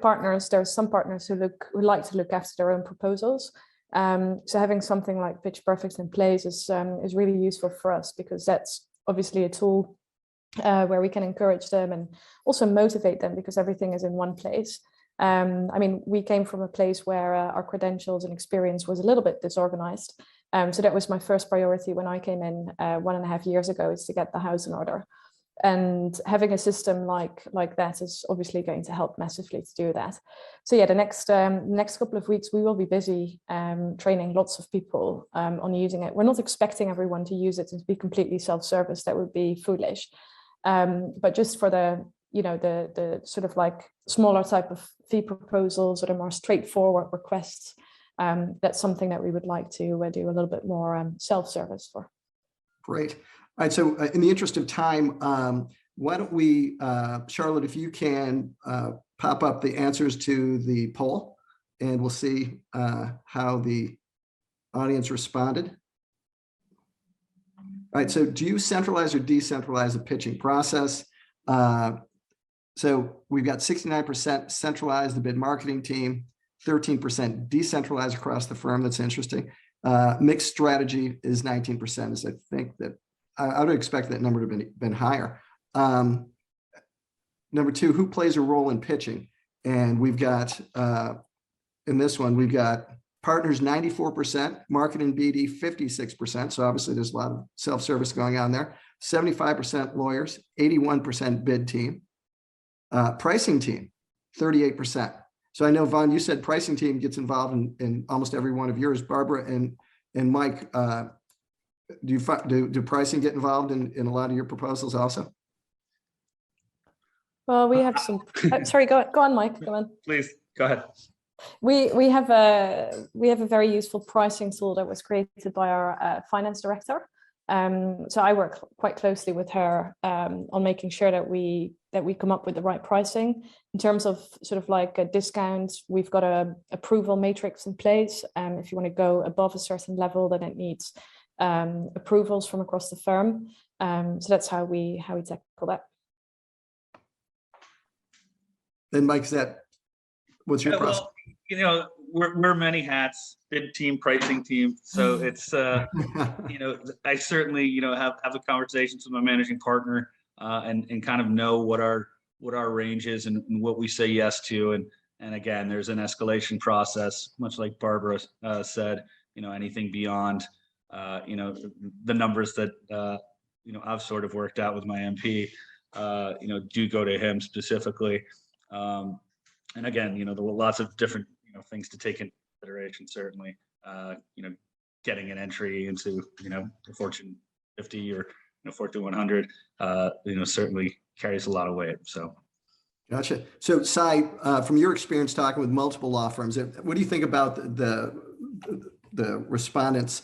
partners. There are some partners who like to look after their own proposals. So having something like Pitch Perfect in place is really useful for us, because that's obviously a tool where we can encourage them and also motivate them, because everything is in one place. I mean, we came from a place where our credentials and experience was a little bit disorganized. So that was my first priority when I came in 1.5 years ago, is to get the house in order. And having a system like that is obviously going to help massively to do that. So yeah, the next couple of weeks we will be busy training lots of people on using it. We're not expecting everyone to use it and to be completely self-service. That would be foolish. But just for the sort of like smaller type of fee proposals or the more straightforward requests, that's something that we would like to do a little bit more self-service for. Great. All right. So in the interest of time, why don't we, Charlotte, if you can pop up the answers to the poll, and we'll see how the audience responded. All right. So do you centralize or decentralize the pitching process? So we've got 69% centralized the bid marketing team, 13% decentralized across the firm. That's interesting. Mixed strategy is 19%. Is I think that I would expect that number to have been higher. Number two, who plays a role in pitching? And we've got, in this one, we've got partners 94%, marketing BD 56%. So obviously there's a lot of self-service going on there. 75% lawyers, 81% bid team. Pricing team, 38%. So I know, Vaughn, you said pricing team gets involved in almost every one of yours. Barbara and Mike, do pricing get involved in a lot of your proposals also? Well, we have some. Sorry, go on, Mike. Go on. Please go ahead. We have a very useful pricing tool that was created by our finance director. So I work quite closely with her on making sure that we come up with the right pricing. In terms of sort of like a discount, we've got a approval matrix in place. If you want to go above a certain level, then it needs approvals from across the firm. So that's how we tackle that. Then Mike, what's your process? Well, we're many hats, bid team, pricing team. So it's, I certainly, have the conversations with my managing partner and kind of know what our range is and what we say yes to. And again, there's an escalation process, much like Barbara said, anything beyond, the numbers that, I've sort of worked out with my MP, do go to him specifically. And again, there were lots of different, things to take into consideration, certainly, getting an entry into, the Fortune 50 or Fortune 100, certainly carries a lot of weight. So. Gotcha. So Cy, from your experience talking with multiple law firms, what do you think about the respondents'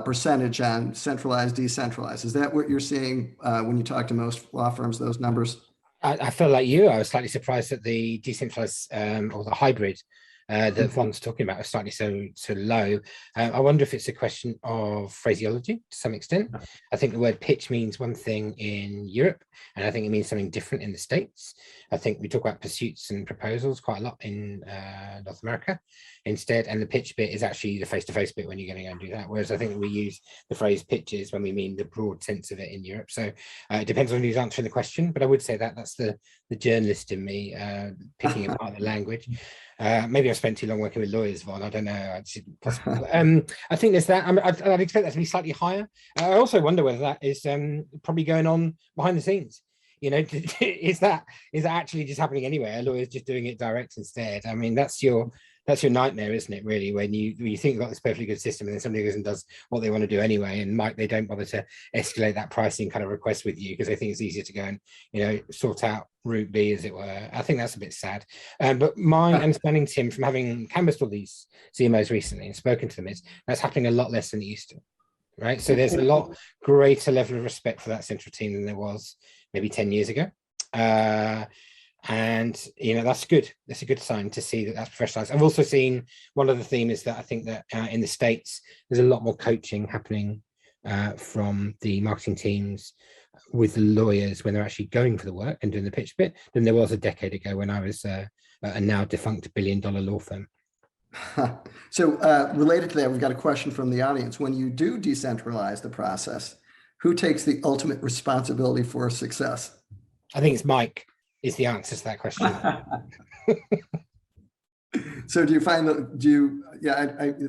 percentage on centralized, decentralized? Is that what you're seeing when you talk to most law firms, those numbers? I feel like you. I was slightly surprised that the decentralized or the hybrid that Vaughn's talking about is slightly so low. I wonder if it's a question of phraseology to some extent. I think the word pitch means one thing in Europe, and I think it means something different in the States. I think we talk about pursuits and proposals quite a lot in North America instead, and the pitch bit is actually the face-to-face bit when you're going to go and do that. Whereas I think we use the phrase pitches when we mean the broad sense of it in Europe. So it depends on who's answering the question, but I would say that's the journalist in me picking apart the language. Maybe I've spent too long working with lawyers, Vaughn. I don't know. I think there's that. I'd expect that to be slightly higher. I also wonder whether that is probably going on behind the scenes. Is that actually just happening anyway? A lawyer's just doing it direct instead. I mean, that's your nightmare, isn't it? Really, when you think you've got this perfectly good system and then somebody goes and does what they want to do anyway, and they don't bother to escalate that pricing kind of request with you because they think it's easier to go and sort out route B, as it were. I think that's a bit sad. But my understanding, Tim, from having canvassed all these CMOs recently and spoken to them, is that's happening a lot less than it used to. right? So there's a lot greater level of respect for that central team than there was maybe 10 years ago. And that's good. That's a good sign to see that that's professionalized. I've also seen one other theme is that I think that in the States there's a lot more coaching happening from the marketing teams with the lawyers when they're actually going for the work and doing the pitch bit than there was a decade ago when I was a now defunct billion-dollar law firm. So related to that, we've got a question from the audience. When you do decentralize the process, who takes the ultimate responsibility for success? I think it's Mike is the answer to that question. So do you find that,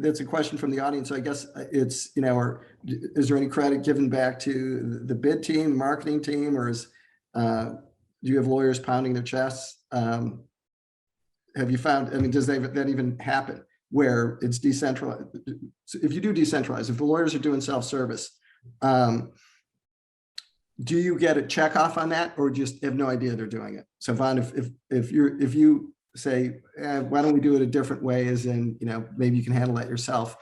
that's a question from the audience. So I guess it's, or is there any credit given back to the bid team, marketing team, or do you have lawyers pounding their chests? Have you found, does that even happen where it's decentralized? So if you do decentralize, if the lawyers are doing self-service, do you get a check off on that or just have no idea they're doing it? So Vaughn, if you say, why don't we do it a different way, as in, maybe you can handle that yourself.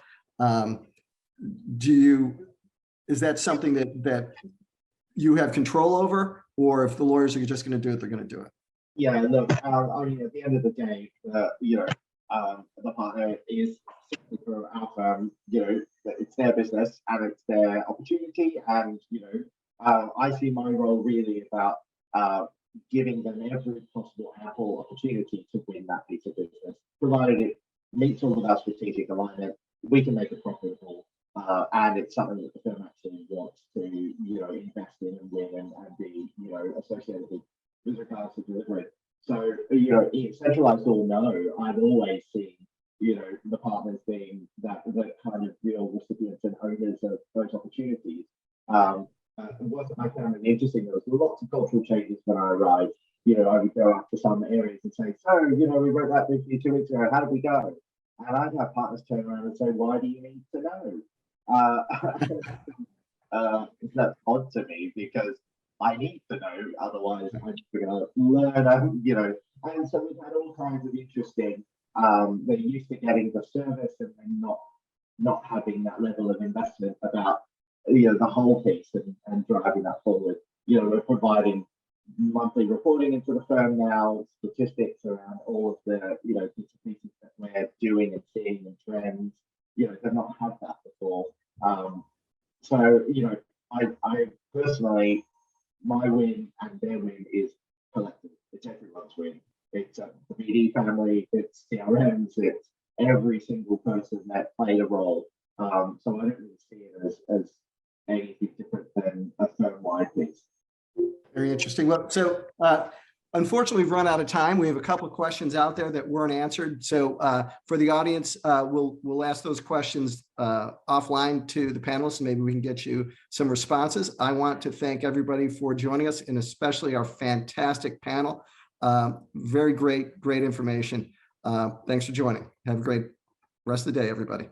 Is that something that you have control over, or if the lawyers are just going to do it, they're going to do it? Yeah, look, at the end of the day, the partner is for our firm, it's their business and it's their opportunity. And, I see my role really about giving them every possible ample opportunity to win that piece of business, provided it meets all of our strategic alignment, we can make it profitable. And it's something that the firm actually wants to, invest in and win and be, associated with regards to delivery. So, in centralized or no, I've always seen, the partners being that kind of real recipients and owners of those opportunities. What I found really interesting, there was lots of cultural changes when I arrived. I would go up to some areas and say, so, we wrote that big 2 weeks ago, how did we go? And I'd have partners turn around and say, why do you need to know? That's odd to me because I need to know, otherwise I'm going to learn, and so we've had all kinds of interesting, they're used to getting the service and not having that level of investment about, the whole piece and driving that forward. We're providing monthly reporting into the firm now, statistics around all of the, bits and pieces that we're doing and seeing and trends. They've not had that before. So, I personally, my win and their win is collective. It's everyone's win. It's the BD family, it's CRMs, it's every single person that played a role. So I don't really see it as anything different than a firm-wide piece. Very interesting. Well, so unfortunately, we've run out of time. We have a couple of questions out there that weren't answered. So for the audience, we'll ask those questions offline to the panelists, and maybe we can get you some responses. I want to thank everybody for joining us, and especially our fantastic panel. Very great information. Thanks for joining. Have a great rest of the day, everybody.